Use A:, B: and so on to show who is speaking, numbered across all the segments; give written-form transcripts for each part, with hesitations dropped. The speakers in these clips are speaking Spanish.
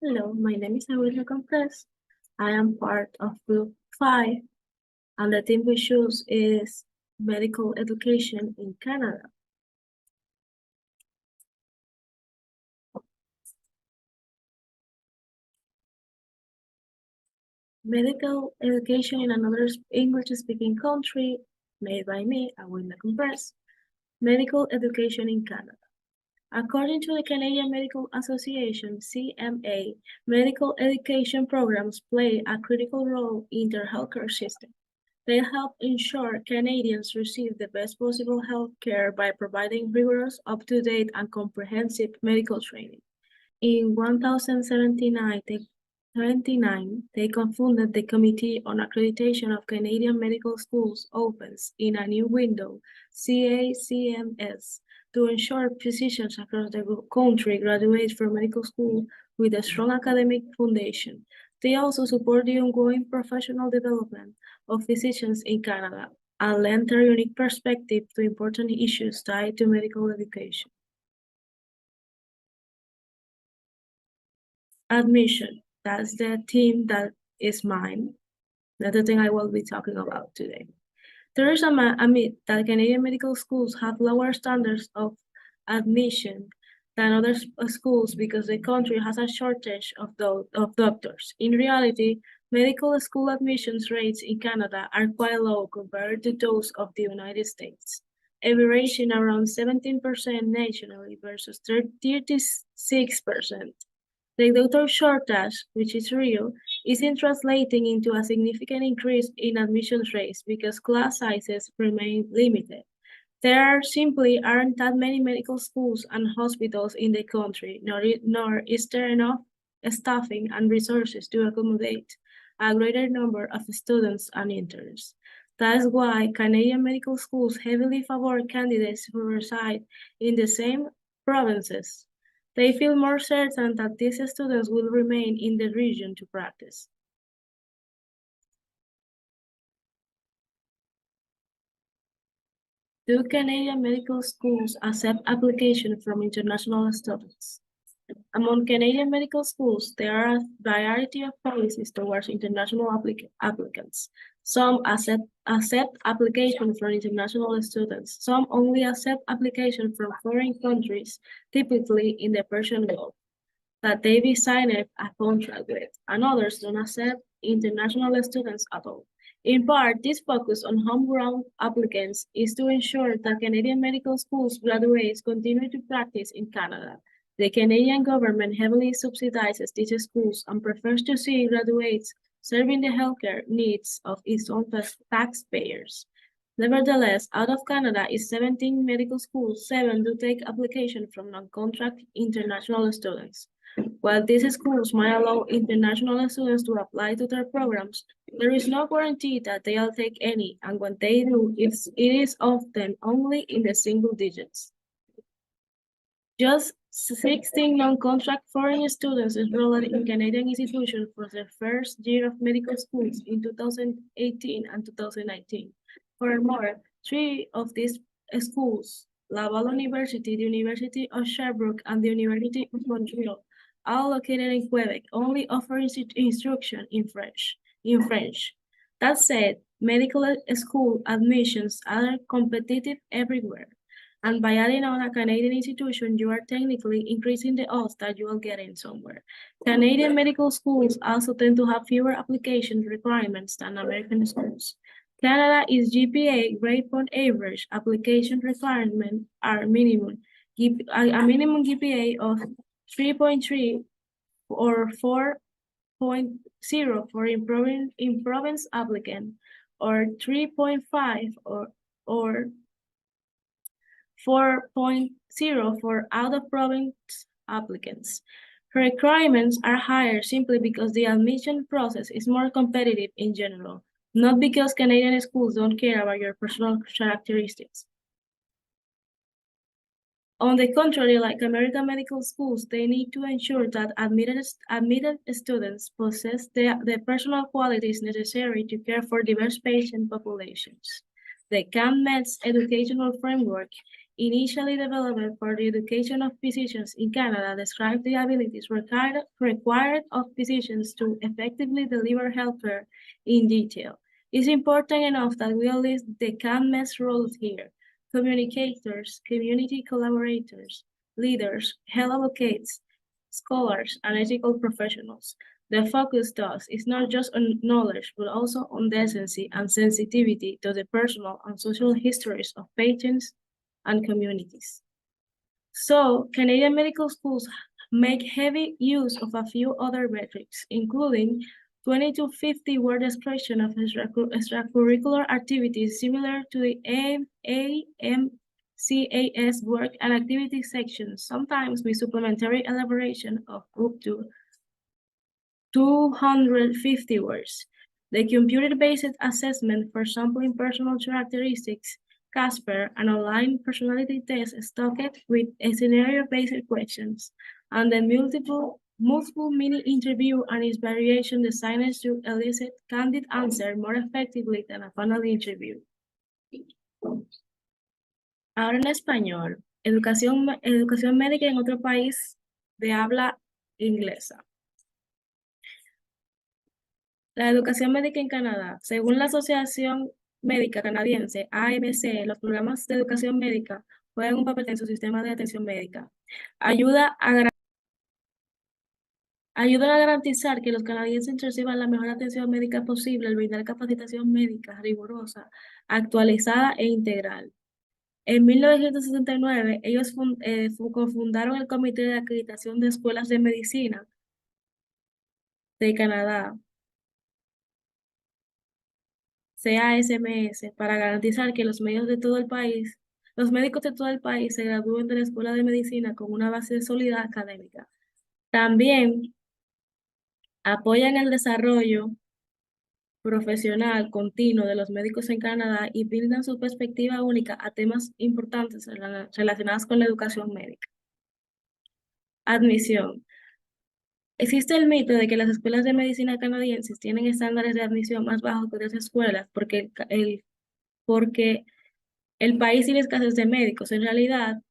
A: Hello, my name is Aurelio Compress. I am part of Group 5, and the team we choose is Medical Education in Canada. Medical Education in another English-speaking country, made by me, Aurelio Compress. Medical Education in Canada. According to the Canadian Medical Association, CMA, medical education programs play a critical role in their healthcare system. They help ensure Canadians receive the best possible health care by providing rigorous, up-to-date, and comprehensive medical training. In 1079, they confounded the Committee on Accreditation of Canadian Medical Schools opens in a new window, CACMS, to ensure physicians across the country graduate from medical school with a strong academic foundation. They also support the ongoing professional development of physicians in Canada and lend their unique perspective to important issues tied to medical education. Admission, that's the theme that is mine. That's the thing I will be talking about today. There is a myth that Canadian medical schools have lower standards of admission than other schools because the country has a shortage of doctors. In reality, medical school admissions rates in Canada are quite low compared to those of the United States, averaging around 17% nationally versus 36%. The doctor shortage, which is real, isn't translating into a significant increase in admissions rates because class sizes remain limited. There simply aren't that many medical schools and hospitals in the country, nor is there enough staffing and resources to accommodate a greater number of students and interns. That's why Canadian medical schools heavily favor candidates who reside in the same provinces. They feel more certain that these students will remain in the region to practice. Do Canadian medical schools accept applications from international students? Among Canadian medical schools, there are a variety of policies towards international applicants. Some accept applications from international students. Some only accept applications from foreign countries, typically in the Persian Gulf, that they be signed a contract with, and others don't accept international students at all. In part, this focus on homegrown applicants is to ensure that Canadian medical schools graduates continue to practice in Canada. The Canadian government heavily subsidizes these schools and prefers to see graduates serving the healthcare needs of its own taxpayers. Nevertheless, out of Canada is 17 medical schools, 7 do take application from non-contract international students. While these schools might allow international students to apply to their programs, there is no guarantee that they'll take any, and when they do, it is often only in the single digits. Just 16 non-contract foreign students enrolled in Canadian institutions for their first year of medical schools in 2018 and 2019. Furthermore, 3 of these schools, Laval University, the University of Sherbrooke, and the University of Montreal, all located in Quebec, only offer instruction in French. That said, medical school admissions are competitive everywhere, and by adding on a Canadian institution, you are technically increasing the odds that you will get in somewhere. Canadian medical schools also tend to have fewer application requirements than American schools. Canada is GPA grade point average. Application requirements are minimum GPA of 3.3 or 4.0 for in-province applicant, or 3.5 or 4.0 for out-of-province applicants. Requirements are higher simply because the admission process is more competitive in general, not because Canadian schools don't care about your personal characteristics. On the contrary, like American medical schools, they need to ensure that admitted students possess the personal qualities necessary to care for diverse patient populations. The CAMMED's educational framework initially developed for the education of physicians in Canada, describe the abilities required of physicians to effectively deliver healthcare in detail. It's important enough that we list the CANMES roles here: communicators, community collaborators, leaders, health advocates, scholars, and ethical professionals. The focus thus is not just on knowledge, but also on decency and sensitivity to the personal and social histories of patients and communities. So, Canadian medical schools make heavy use of a few other metrics, including 20 to 50 word description of extracurricular activities similar to the AMCAS work and activity sections, sometimes with supplementary elaboration of up to 250 words. The computer-based assessment for sampling personal characteristics, Casper, an online personality test stocked with scenario-based questions, and the multiple mini interview and its variation designed to elicit candid answer more effectively than a panel interview. Ahora en español, educación médica en otro país de habla inglesa. La educación médica en Canadá. Según la Asociación Médica Canadiense, AMC, los programas de educación médica juegan un papel en su sistema de atención médica. Ayudan a garantizar que los canadienses reciban la mejor atención médica posible al brindar capacitación médica rigurosa, actualizada e integral. En 1969, ellos cofundaron el Comité de Acreditación de Escuelas de Medicina de Canadá, CASMS, para garantizar que los médicos de todo el país se gradúen de la Escuela de Medicina con una base sólida académica. También apoyan el desarrollo profesional continuo de los médicos en Canadá y brindan su perspectiva única a temas importantes relacionados con la educación médica. Admisión. Existe el mito de que las escuelas de medicina canadienses tienen estándares de admisión más bajos que otras escuelas porque el país tiene escasez de médicos. En realidad,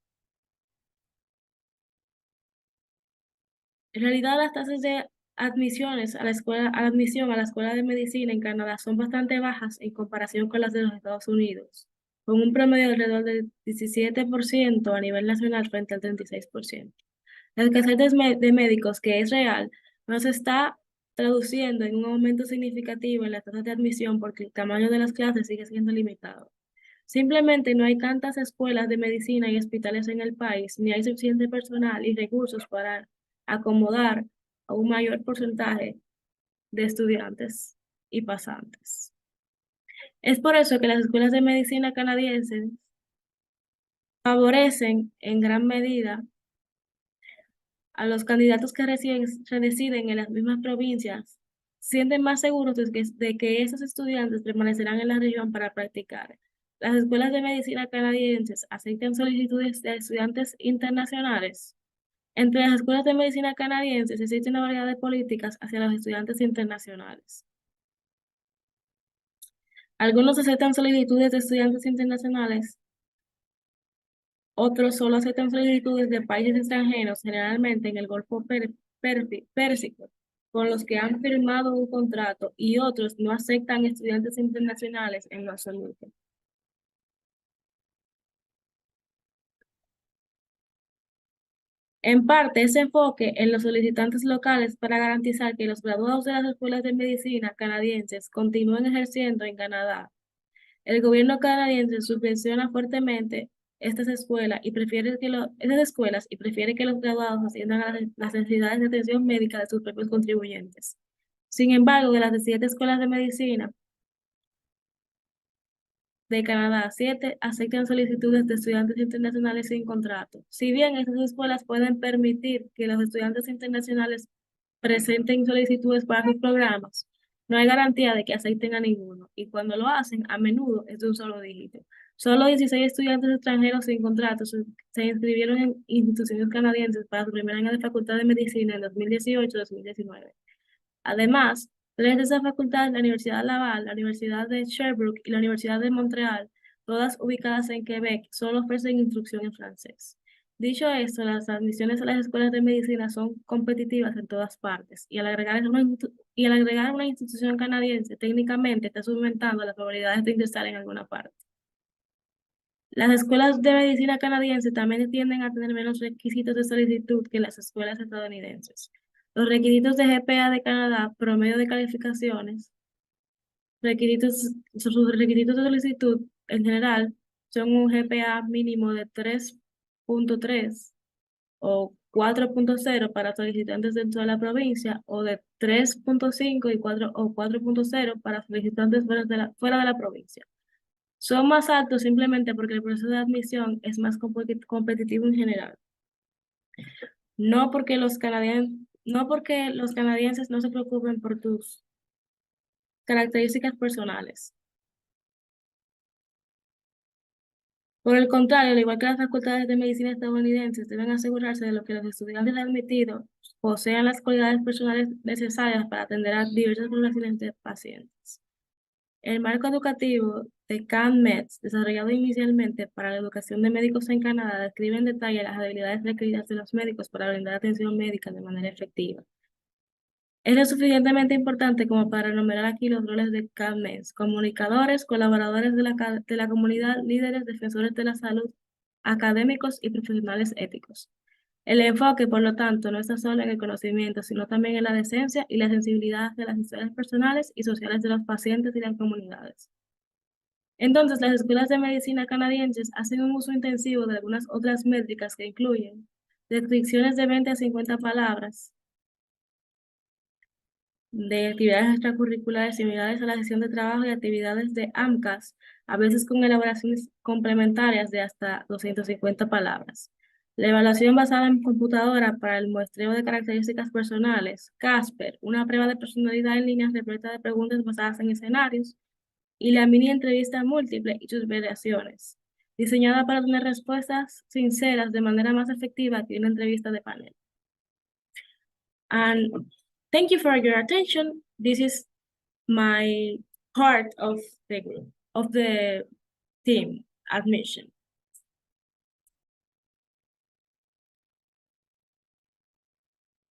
A: las tasas de admisiones a la admisión a la escuela de medicina en Canadá son bastante bajas en comparación con las de los Estados Unidos, con un promedio de alrededor del 17% a nivel nacional frente al 36%. La escasez de médicos, que es real, no se está traduciendo en un aumento significativo en las tasas de admisión porque el tamaño de las clases sigue siendo limitado. Simplemente no hay tantas escuelas de medicina y hospitales en el país, ni hay suficiente personal y recursos para acomodar a un mayor porcentaje de estudiantes y pasantes. Es por eso que las escuelas de medicina canadienses favorecen en gran medida a los candidatos que residen en las mismas provincias, sienten más seguros de que esos estudiantes permanecerán en la región para practicar. Las escuelas de medicina canadienses aceptan solicitudes de estudiantes internacionales. Entre las escuelas de medicina canadienses existe una variedad de políticas hacia los estudiantes internacionales. Algunos aceptan solicitudes de estudiantes internacionales, otros solo aceptan solicitudes de países extranjeros, generalmente en el Golfo Pérsico, con los que han firmado un contrato, y otros no aceptan estudiantes internacionales en lo absoluto. En parte, ese enfoque en los solicitantes locales para garantizar que los graduados de las escuelas de medicina canadienses continúen ejerciendo en Canadá. El gobierno canadiense subvenciona fuertemente estas escuelas y prefiere que los graduados atiendan a las necesidades de atención médica de sus propios contribuyentes. Sin embargo, de las 17 escuelas de medicina de Canadá, 7 aceptan solicitudes de estudiantes internacionales sin contrato. Si bien estas escuelas pueden permitir que los estudiantes internacionales presenten solicitudes para sus programas, no hay garantía de que acepten a ninguno, y cuando lo hacen, a menudo es de un solo dígito. Solo 16 estudiantes extranjeros sin contrato se inscribieron en instituciones canadienses para su primer año de Facultad de Medicina en 2018-2019. Además, 3 de esas facultades, la Universidad Laval, la Universidad de Sherbrooke y la Universidad de Montreal, todas ubicadas en Quebec, solo ofrecen instrucción en francés. Dicho esto, las admisiones a las escuelas de medicina son competitivas en todas partes y al agregar una institución canadiense, técnicamente está aumentando las probabilidades de ingresar en alguna parte. Las escuelas de medicina canadienses también tienden a tener menos requisitos de solicitud que las escuelas estadounidenses. Los requisitos de GPA de Canadá, promedio de calificaciones, sus requisitos de solicitud en general son un GPA mínimo de 3.3 o 4.0 para solicitantes dentro de la provincia o de 3.5 y 4.0 para solicitantes fuera de la provincia. Son más altos simplemente porque el proceso de admisión es más competitivo en general. No porque los canadienses no se preocupen por tus características personales. Por el contrario, al igual que las facultades de medicina estadounidenses deben asegurarse de lo que los estudiantes admitidos posean las cualidades personales necesarias para atender a diversas poblaciones de pacientes. El marco educativo de CanMeds, desarrollado inicialmente para la educación de médicos en Canadá, describe en detalle las habilidades requeridas de los médicos para brindar atención médica de manera efectiva. Es lo suficientemente importante como para enumerar aquí los roles de CanMeds: comunicadores, colaboradores de la comunidad, líderes, defensores de la salud, académicos y profesionales éticos. El enfoque, por lo tanto, no está solo en el conocimiento, sino también en la decencia y la sensibilidad de las historias personales y sociales de los pacientes y las comunidades. Entonces, las escuelas de medicina canadienses hacen un uso intensivo de algunas otras métricas que incluyen descripciones de 20 a 50 palabras, de actividades extracurriculares similares a la gestión de trabajo y actividades de AMCAS, a veces con elaboraciones complementarias de hasta 250 palabras. La evaluación basada en computadora para el muestreo de características personales, Casper, una prueba de personalidad en línea repleta de preguntas basadas en escenarios, y la mini entrevista múltiple y sus variaciones, diseñada para tener respuestas sinceras de manera más efectiva que una entrevista de panel. And thank you for your attention. This is my part of the group, of the team admission.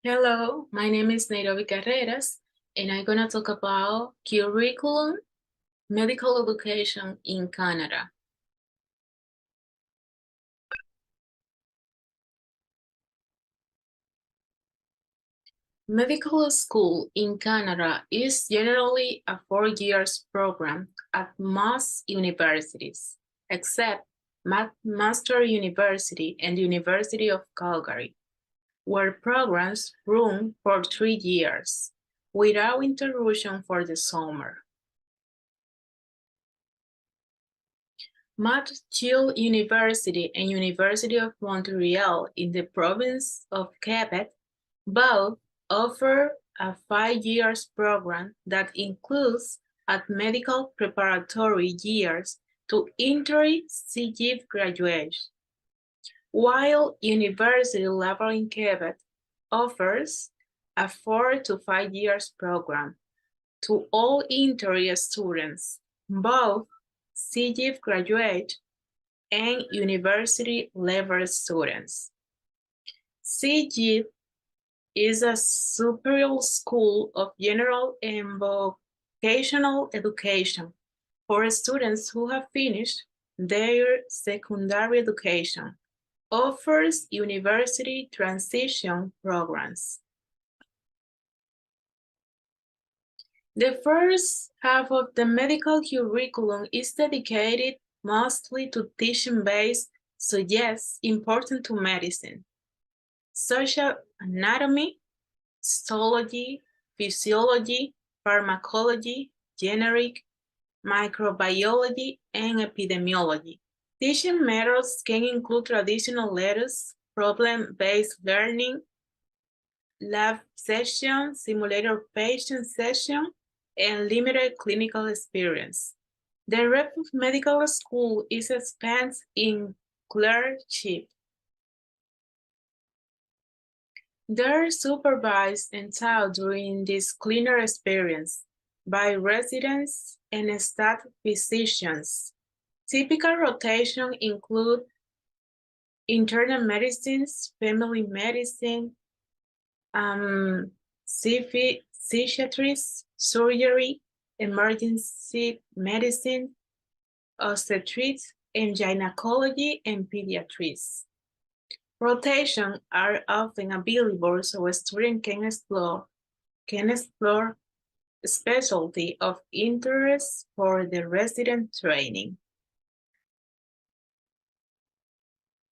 B: Hello, my name is Nairobi Carreras, and I'm gonna talk about curriculum, medical education in Canada. Medical school in Canada is generally a 4 years program at most universities, except McMaster University and the University of Calgary, where programs run for 3 years, without interruption for the summer. McGill University and University of Montreal in the province of Quebec both offer a 5 years program that includes at medical preparatory years to entry CEGEP graduation, while university level in Quebec offers a 4 to 5 years program to all entry students, both CEGEP graduate and university level students. CEGEP is a superior school of general and vocational education for students who have finished their secondary education. Offers university transition programs. The first half of the medical curriculum is dedicated mostly to teaching-based subjects important to medicine, such as anatomy, histology, physiology, pharmacology, generic, microbiology, and epidemiology. Teaching methods can include traditional letters, problem-based learning, lab session, simulator patient session, and limited clinical experience. The rep of medical school is spent in clerkship. They're supervised and taught during this cleaner experience by residents and staff physicians, Typical rotation include internal medicines, family medicine, psychiatry, surgery, emergency medicine, obstetrics, and gynecology and pediatrics. Rotations are often available so a student can explore specialty of interest for the resident training.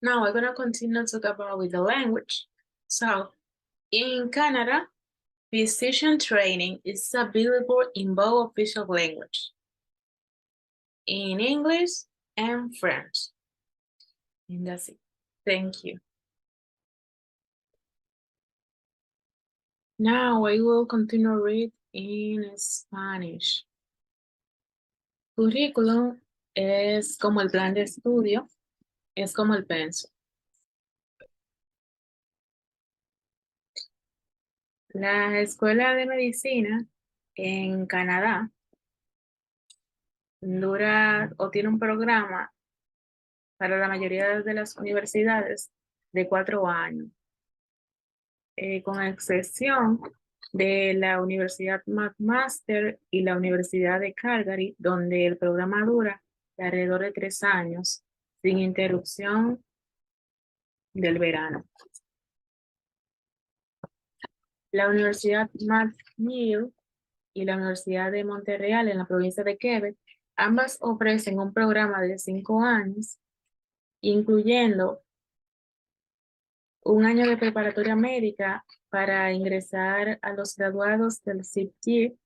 B: Now I'm gonna continue to talk about with the language. So in Canada, physician training is available in both official language, in English and French. And that's it. Thank you. Now I will continue read in Spanish. Currículum es como el plan de estudio, es como el pensum. La escuela de medicina en Canadá dura o tiene un programa para la mayoría de las universidades de 4 años, con excepción de la Universidad McMaster y la Universidad de Calgary, donde el programa dura de alrededor de 3 años, sin interrupción del verano. La Universidad McGill y la Universidad de Montreal en la provincia de Quebec, ambas ofrecen un programa de 5 años, incluyendo un año de preparatoria médica para ingresar a los graduados del CIPG.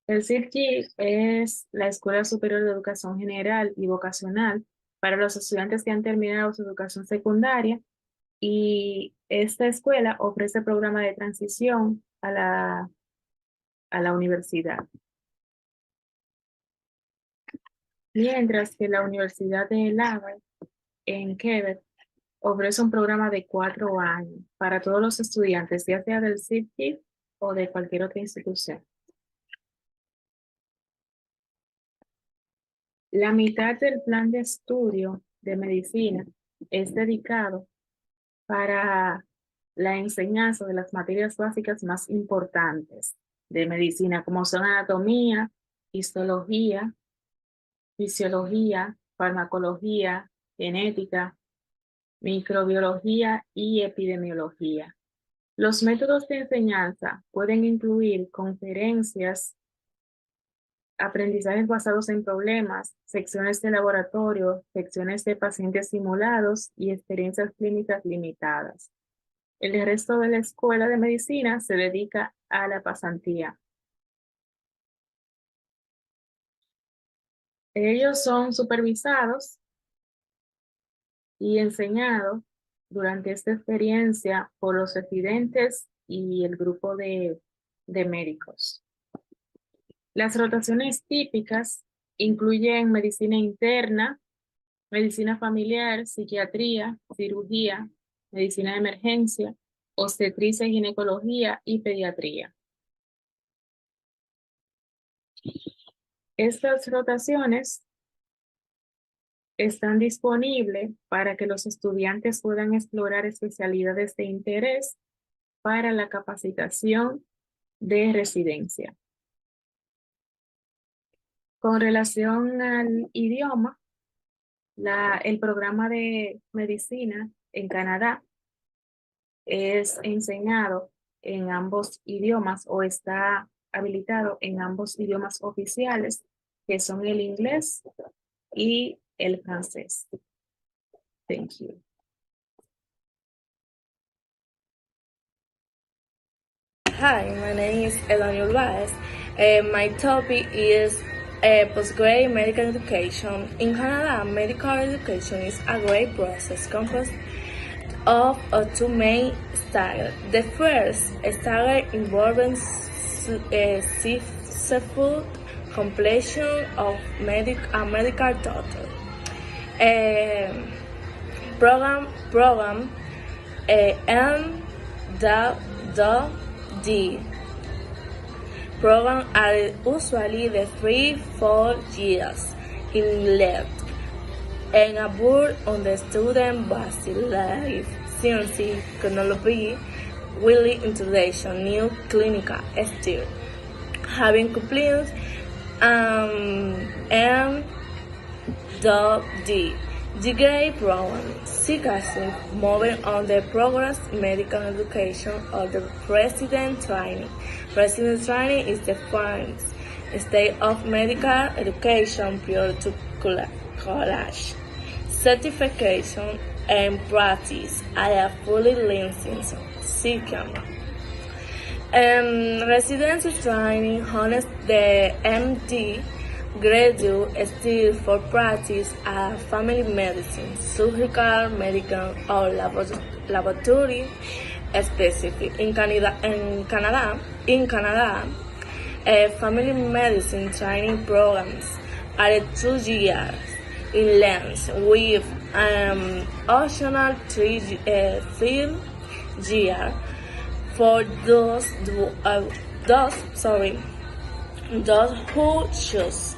B: El CIPG es la Escuela Superior de Educación General y Vocacional para los estudiantes que han terminado su educación secundaria, y esta escuela ofrece programa de transición a la universidad. Mientras que la Universidad de Laval en Quebec ofrece un programa de 4 años para todos los estudiantes, ya sea del CIPG o de cualquier otra institución. La mitad del plan de estudio de medicina es dedicado para la enseñanza de las materias básicas más importantes de medicina, como son anatomía, histología, fisiología, farmacología, genética, microbiología y epidemiología. Los métodos de enseñanza pueden incluir conferencias, aprendizajes basados en problemas, secciones de laboratorio, secciones de pacientes simulados y experiencias clínicas limitadas. El resto de la escuela de medicina se dedica a la pasantía. Ellos son supervisados y enseñados durante esta experiencia por los residentes y el grupo de médicos. Las rotaciones típicas incluyen medicina interna, medicina familiar, psiquiatría, cirugía, medicina de emergencia, obstetricia, ginecología y pediatría. Estas rotaciones están disponibles para que los estudiantes puedan explorar especialidades de interés para la capacitación de residencia. Con relación al idioma, el programa de medicina en Canadá es enseñado en ambos idiomas o está habilitado en ambos idiomas oficiales, que son el inglés y el francés. Thank you.
C: Hi, my name is Elaniel Baez. My topic is postgraduate medical education. In Canada, medical education is a great process composed of 2 main stages. The first stage involves successful completion of a medical doctor program and the program are usually the 3-4 years in length. and a board on the student-based life science technology will introduction new clinical skills. Having completed M.D. degree program, seekers moving on the progress medical education or the resident training. Resident training is the first stage of medical education prior to college. Certification and practice. I am fully licensed. Second, residency training honors the MD graduate still for practice as family medicine, surgical, medical, or laboratory specific. In Canada, family medicine training programs are 2 years in length with optional 3 years for those who choose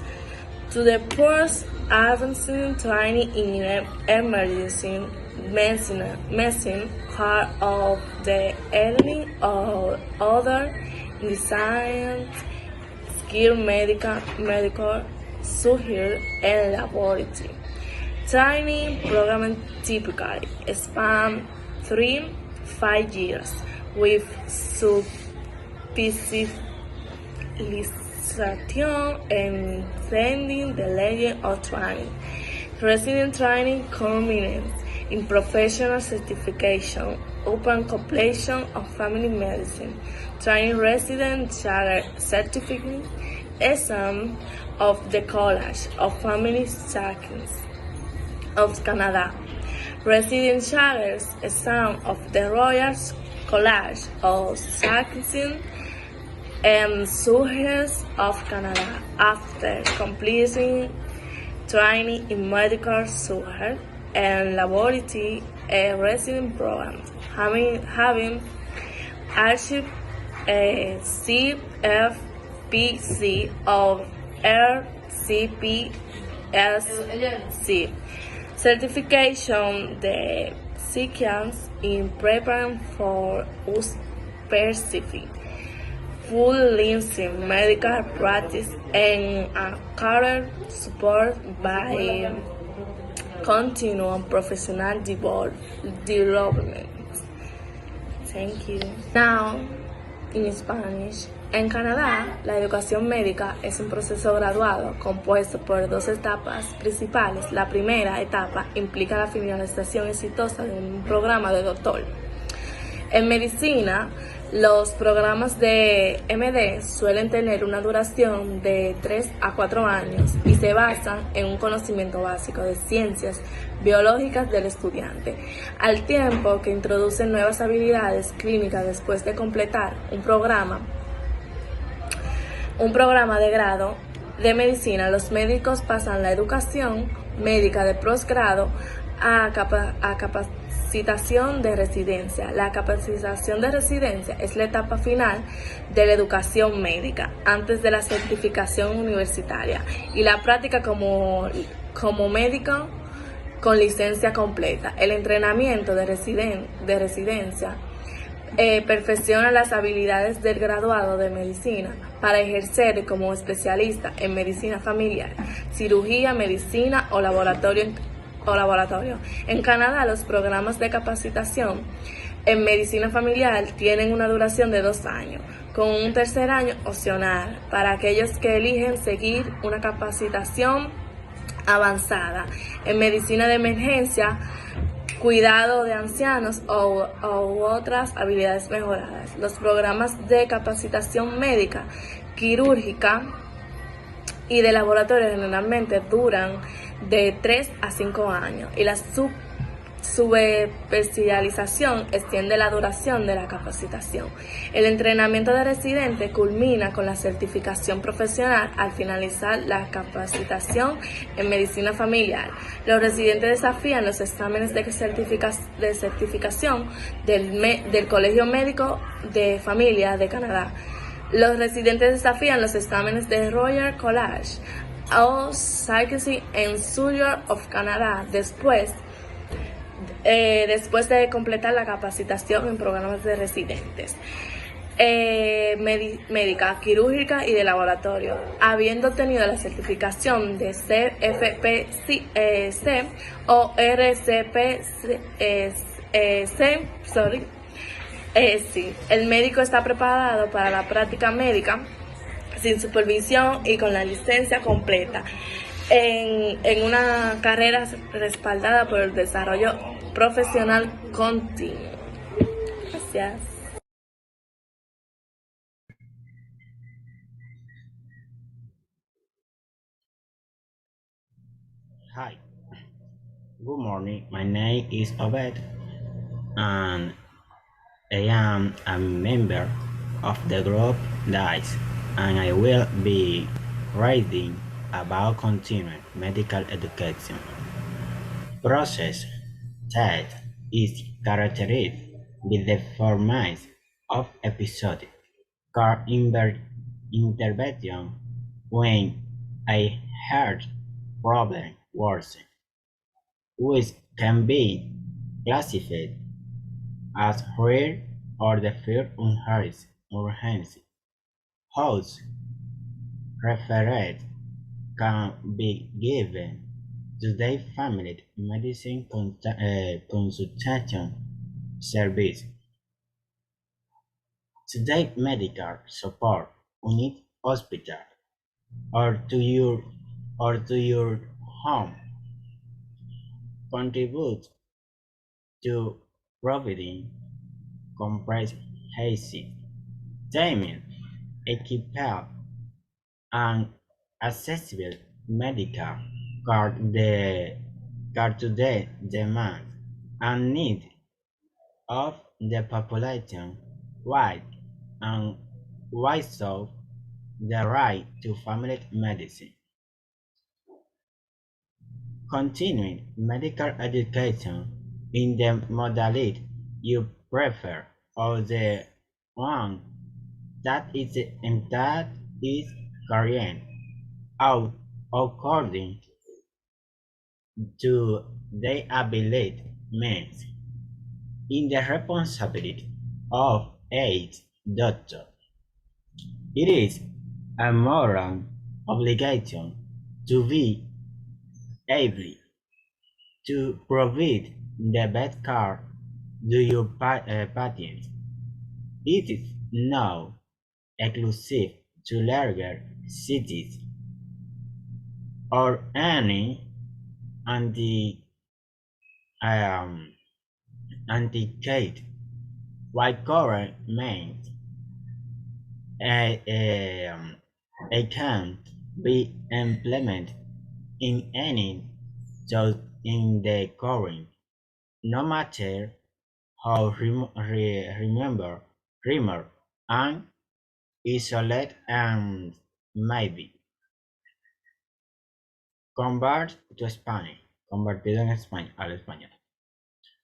C: to the post advanced training in emergency medicine, part of the learning or other science, skill medical, surgery, and laboratory. Training program typically span 3-5 years with specialization and sending the legend of training. Resident training culminates in professional certification upon completion of family medicine. Training resident certificate exam of the College of Family Surgeons of Canada. Resident Charters exam of the Royal College of Surgeons and Surgeons of Canada after completing training in medical surgery and laboratory resident programs, having achieved a CFPC of RCPSC certification. The sequence in preparing for specific full-licensed medical practice and career support by continuum professional development. Thank you. Now, in Spanish. En Canadá, la educación médica es un proceso graduado compuesto por 2 etapas principales. La primera etapa implica la finalización exitosa de un programa de doctor. En medicina, los programas de MD suelen tener una duración de 3 a 4 años y se basan en un conocimiento básico de ciencias biológicas del estudiante, al tiempo que introducen nuevas habilidades clínicas después de completar un programa de grado de medicina. Los médicos pasan la educación médica de posgrado a capacitación de residencia. La capacitación de residencia es la etapa final de la educación médica antes de la certificación universitaria y la práctica como médico con licencia completa. El entrenamiento de residencia perfecciona las habilidades del graduado de medicina para ejercer como especialista en medicina familiar, cirugía, medicina o laboratorio. En Canadá, los programas de capacitación en medicina familiar tienen una duración de 2 años, con un tercer año opcional para aquellos que eligen seguir una capacitación avanzada en medicina de emergencia, cuidado de ancianos u otras habilidades mejoradas. Los programas de capacitación médica, quirúrgica y de laboratorio generalmente duran de 3 a 5 años y la subespecialización extiende la duración de la capacitación. El entrenamiento de residente culmina con la certificación profesional al finalizar la capacitación en medicina familiar. Los residentes desafían los exámenes de certificación del Colegio Médico de Familia de Canadá. Los residentes desafían los exámenes de Royal College of Psychiatry and Surgery of Canadá después de completar la capacitación en programas de residentes. Médica, quirúrgica y de laboratorio, habiendo obtenido la certificación de CFPC o sí, el médico está preparado para la práctica médica sin supervisión y con la licencia completa en una carrera respaldada por el desarrollo profesional continuo. Gracias.
D: Hi, good morning. My name is Obed, and I am a member of the group DICE, and I will be writing about continuing medical education. Process that is characterized with the format of episodic car intervention when a heart problem worsen, which can be classified as rare or the first urgency. House referred can be given to the family medicine consultation service, to the medical support unit hospital, or to your home. Contribute to providing comprehensive, timely, equipped, and accessible medical care to the demand and need of the population wide and so the right to family medicine. Continuing medical education in the modality you prefer or the one that is carrying out according to the ability means in the responsibility of a doctor. It is a moral obligation to be able to provide the best care to your patients. It is now exclusive to larger cities or any anti-cate while current means it can be implemented in any just in the current, no matter how remote and isolated and maybe. Convert to Spanish. Convertido en español al español.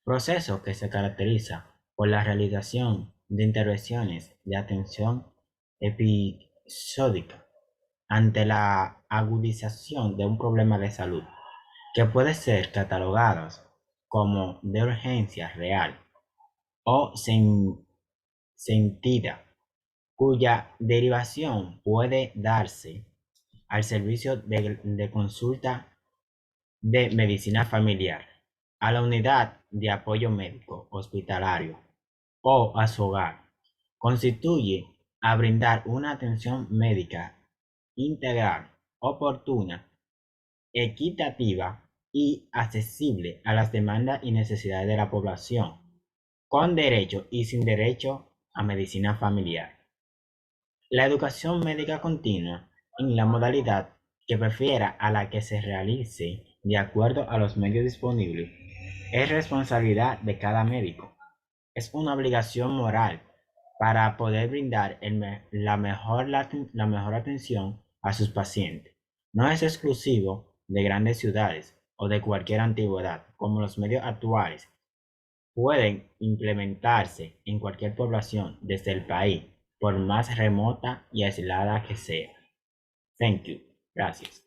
D: Proceso que se caracteriza por la realización de intervenciones de atención episódica ante la agudización de un problema de salud, que puede ser catalogados como de urgencia real o sentida, cuya derivación puede darse al servicio de consulta de medicina familiar, a la unidad de apoyo médico hospitalario o a su hogar. Constituye a brindar una atención médica integral, oportuna, equitativa y accesible a las demandas y necesidades de la población, con derecho y sin derecho a medicina familiar. La educación médica continua en la modalidad que prefiera a la que se realice de acuerdo a los medios disponibles es responsabilidad de cada médico. Es una obligación moral para poder brindar la mejor atención a sus pacientes. No es exclusivo de grandes ciudades o de cualquier antigüedad, como los medios actuales pueden implementarse en cualquier población desde el país, por más remota y aislada que sea. Thank you. Gracias.